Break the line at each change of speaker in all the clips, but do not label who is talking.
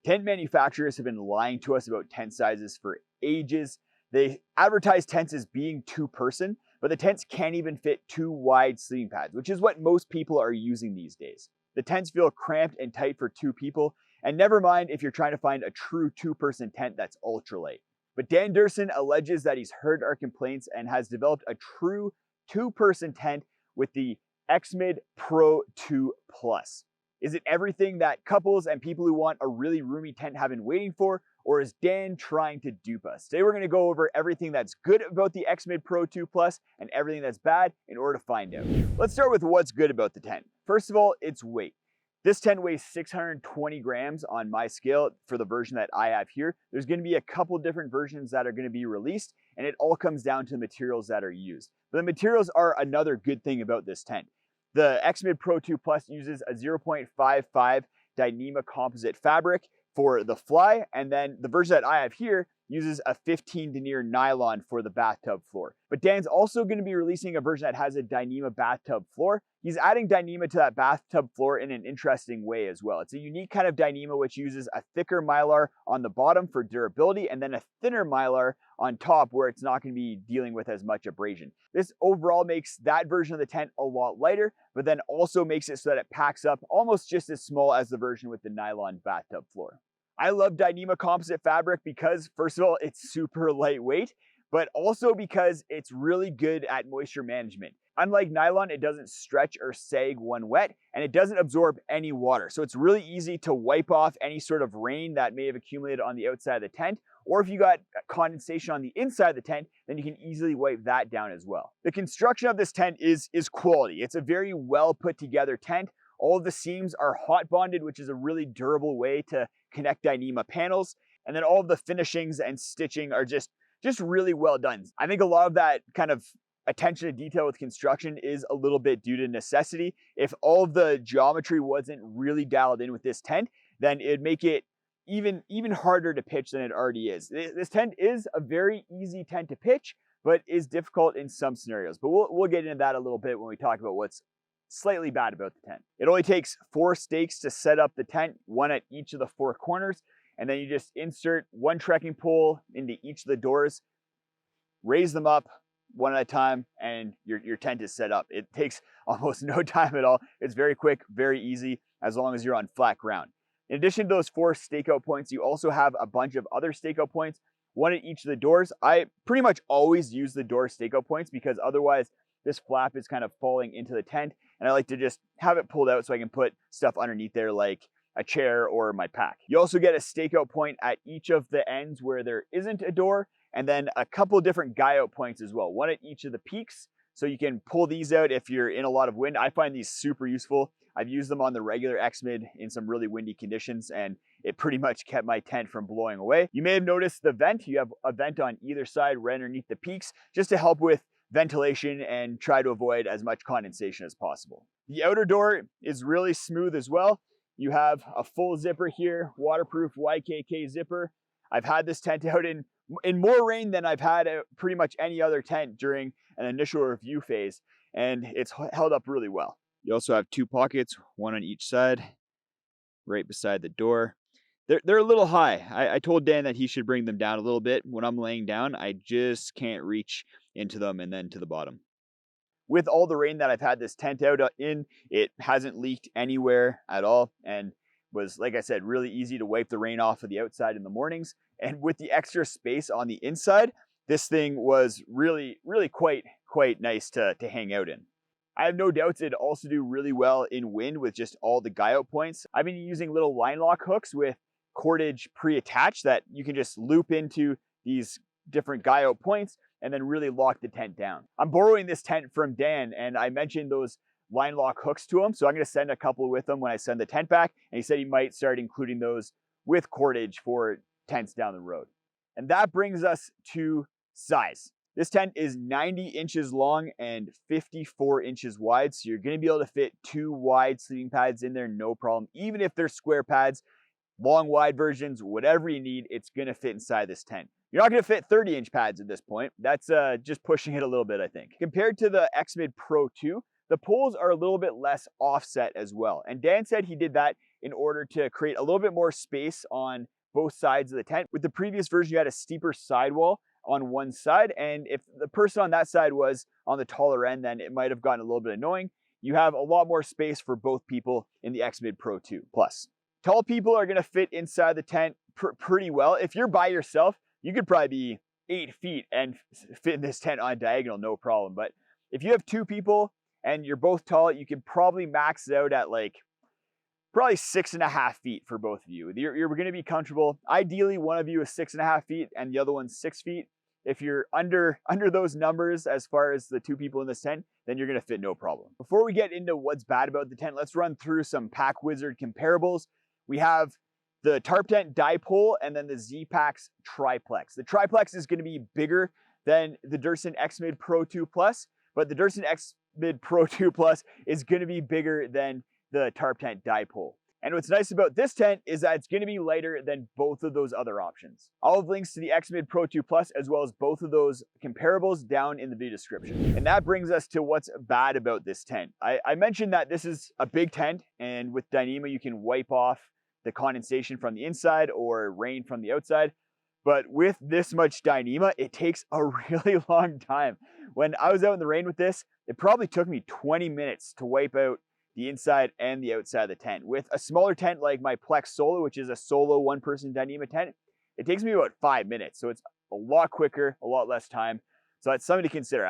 Tent manufacturers have been lying to us about tent sizes for ages. They advertise tents as being two-person, but the tents can't even fit 2 wide sleeping pads, which is what most people are using these days. The tents feel cramped and tight for 2 people, and never mind if you're trying to find a true 2-person tent that's ultralight. But Dan Durston alleges that he's heard our complaints and has developed a true 2-person tent with the XMID Pro 2 Plus. Is it everything that couples and people who want a really roomy tent have been waiting for, or is Dan trying to dupe us? Today we're going to go over everything that's good about the XMID Pro 2 Plus and everything that's bad in order to find out. Let's start with what's good about the tent. First of all, its weight. This tent weighs 620 grams on my scale for the version that I have here. There's going to be a couple different versions that are going to be released, and it all comes down to the materials that are used. But the materials are another good thing about this tent. The XMID Pro 2 Plus uses a 0.55 Dyneema composite fabric for the fly, and then the version that I have here uses a 15 denier nylon for the bathtub floor. But Dan's also going to be releasing a version that has a Dyneema bathtub floor. He's adding Dyneema to that bathtub floor in an interesting way as well. It's a unique kind of Dyneema which uses a thicker mylar on the bottom for durability and then a thinner mylar on top where it's not going to be dealing with as much abrasion. This overall makes that version of the tent a lot lighter, but then also makes it so that it packs up almost just as small as the version with the nylon bathtub floor. I love Dyneema composite fabric because, first of all, it's super lightweight, but also because it's really good at moisture management. Unlike nylon, it doesn't stretch or sag when wet, and it doesn't absorb any water. So it's really easy to wipe off any sort of rain that may have accumulated on the outside of the tent, or if you got condensation on the inside of the tent, then you can easily wipe that down as well. The construction of this tent is quality. It's a very well put together tent. All of the seams are hot bonded, which is a really durable way to connect Dyneema panels. And then all of the finishings and stitching are just really well done. I think a lot of that kind of attention to detail with construction is a little bit due to necessity. If all of the geometry wasn't really dialed in with this tent, then it'd make it even harder to pitch than it already is. This tent is a very easy tent to pitch, but is difficult in some scenarios. But we'll get into that a little bit when we talk about what's slightly bad about the tent. It only takes 4 stakes to set up the tent, 1 at each of the 4 corners, and then you just insert 1 trekking pole into each of the doors, raise them up 1 at a time, and your tent is set up. It takes almost no time at all. It's very quick, very easy, as long as you're on flat ground. In addition to those 4 stakeout points, you also have a bunch of other stakeout points, 1 at each of the doors. I pretty much always use the door stakeout points because otherwise this flap is kind of falling into the tent, and I like to just have it pulled out so I can put stuff underneath there like a chair or my pack. You also get a stakeout point at each of the ends where there isn't a door, and then a couple different guy out points as well, 1 at each of the peaks, so you can pull these out if you're in a lot of wind. I find these super useful. I've used them on the regular XMID in some really windy conditions, and it pretty much kept my tent from blowing away. You may have noticed the vent. You have a vent on either side right underneath the peaks just to help with ventilation and try to avoid as much condensation as possible. The outer door is really smooth as well. You have a full zipper here, waterproof YKK zipper. I've had this tent out in more rain than I've had pretty much any other tent during an initial review phase, and it's held up really well. You also have 2 pockets, 1 on each side, right beside the door. They're a little high. I told Dan that he should bring them down a little bit. When I'm laying down, I just can't reach into them and then to the bottom. With all the rain that I've had this tent out in, it hasn't leaked anywhere at all and was, like I said, really easy to wipe the rain off of the outside in the mornings. And with the extra space on the inside, this thing was really quite nice to hang out in. I have no doubts it'd also do really well in wind with just all the guy out points. I've been using little line lock hooks with cordage pre-attached that you can just loop into these different guy out points and then really lock the tent down. I'm borrowing this tent from Dan, and I mentioned those line lock hooks to him, so I'm going to send a couple with him when I send the tent back, and he said he might start including those with cordage for tents down the road. And that brings us to size. This tent is 90 inches long and 54 inches wide, so you're going to be able to fit 2 wide sleeping pads in there, no problem. Even if they're square pads, long, wide versions, whatever you need, it's going to fit inside this tent. You're not going to fit 30-inch pads at this point. That's just pushing it a little bit, I think. Compared to the XMID Pro 2, the poles are a little bit less offset as well. And Dan said he did that in order to create a little bit more space on both sides of the tent. With the previous version, you had a steeper sidewall on one side, and if the person on that side was on the taller end, then it might have gotten a little bit annoying. You have a lot more space for both people in the X-Mid Pro 2 Plus. Tall people are gonna fit inside the tent pretty well. If you're by yourself, you could probably be 8 feet and fit in this tent on diagonal, no problem. But if you have 2 people and you're both tall, you could probably max it out at like probably 6.5 feet for both of you. You're gonna be comfortable. Ideally, one of you is 6.5 feet and the other one's 6 feet. If you're under those numbers as far as the 2 people in this tent, then you're gonna fit no problem. Before we get into what's bad about the tent, let's run through some Pack Wizard comparables. We have the Tarp Tent Dipole and then the Z-Packs Triplex. The Triplex is gonna be bigger than the Durston X-Mid Pro 2 Plus, but the Durston X-Mid Pro 2 Plus is gonna be bigger than the Tarp Tent Dipole. And what's nice about this tent is that it's gonna be lighter than both of those other options. I'll have links to the X-Mid Pro 2 Plus as well as both of those comparables down in the video description. And that brings us to what's bad about this tent. I mentioned that this is a big tent, and with Dyneema you can wipe off the condensation from the inside or rain from the outside. But with this much Dyneema, it takes a really long time. When I was out in the rain with this, it probably took me 20 minutes to wipe out the inside and the outside of the tent. With a smaller tent like my Plex Solo, which is a solo 1-person Dyneema tent, it takes me about 5 minutes. So it's a lot quicker, a lot less time. So that's something to consider.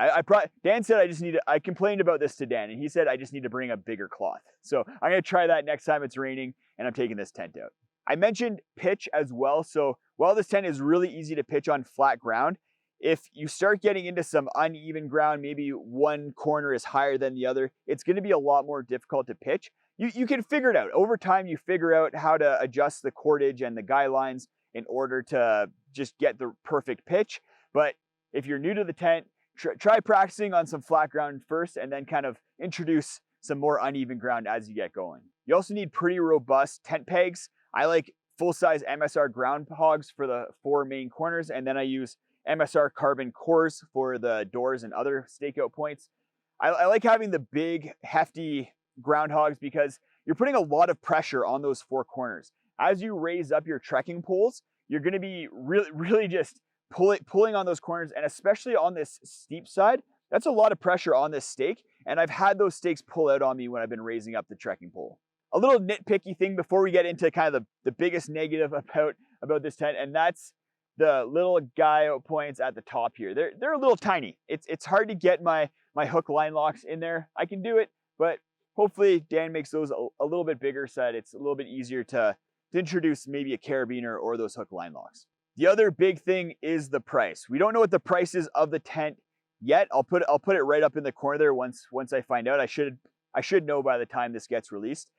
Dan said I complained about this to Dan, and he said I just need to bring a bigger cloth. So I'm gonna try that next time it's raining and I'm taking this tent out. I mentioned pitch as well. So while this tent is really easy to pitch on flat ground, if you start getting into some uneven ground, maybe one corner is higher than the other, it's gonna be a lot more difficult to pitch. You can figure it out. Over time, you figure out how to adjust the cordage and the guy lines in order to just get the perfect pitch. But if you're new to the tent, try practicing on some flat ground first and then kind of introduce some more uneven ground as you get going. You also need pretty robust tent pegs. I like full-size MSR ground hogs for the 4 main corners, and then I use MSR carbon cores for the doors and other stakeout points. I like having the big, hefty ground hogs because you're putting a lot of pressure on those 4 corners. As you raise up your trekking poles, you're gonna be really just pulling on those corners, and especially on this steep side, that's a lot of pressure on this stake, and I've had those stakes pull out on me when I've been raising up the trekking pole. A little nitpicky thing before we get into kind of the biggest negative about this tent, and that's the little guy out points at the top here. They're a little tiny. It's hard to get my hook line locks in there. I can do it, but hopefully Dan makes those a little bit bigger so that it's a little bit easier to introduce maybe a carabiner or those hook line locks. The other big thing is the price. We don't know what the price is of the tent yet. I'll put it right up in the corner there once I find out. I should know by the time this gets released.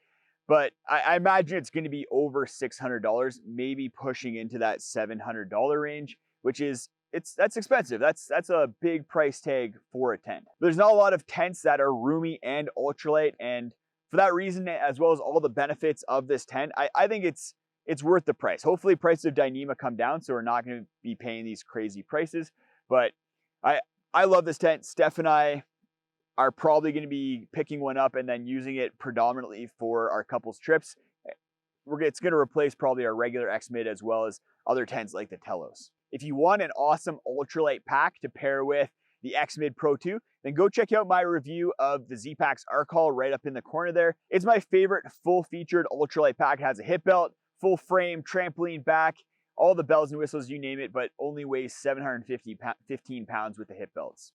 But I imagine it's going to be over $600, maybe pushing into that $700 range, which is that's expensive. That's a big price tag for a tent. There's not a lot of tents that are roomy and ultralight, and for that reason, as well as all the benefits of this tent, I think it's worth the price. Hopefully prices of Dyneema come down, so we're not going to be paying these crazy prices. But I love this tent. Steph and I are probably going to be picking one up and then using it predominantly for our couples trips. It's going to replace probably our regular X-Mid as well as other tents like the Telos. If you want an awesome ultralight pack to pair with the X-Mid Pro 2, then go check out my review of the Z-Packs Arc Haul right up in the corner there. It's my favorite full-featured ultralight pack. It has a hip belt, full frame, trampoline back, all the bells and whistles, you name it, but only weighs 715 pounds with the hip belts.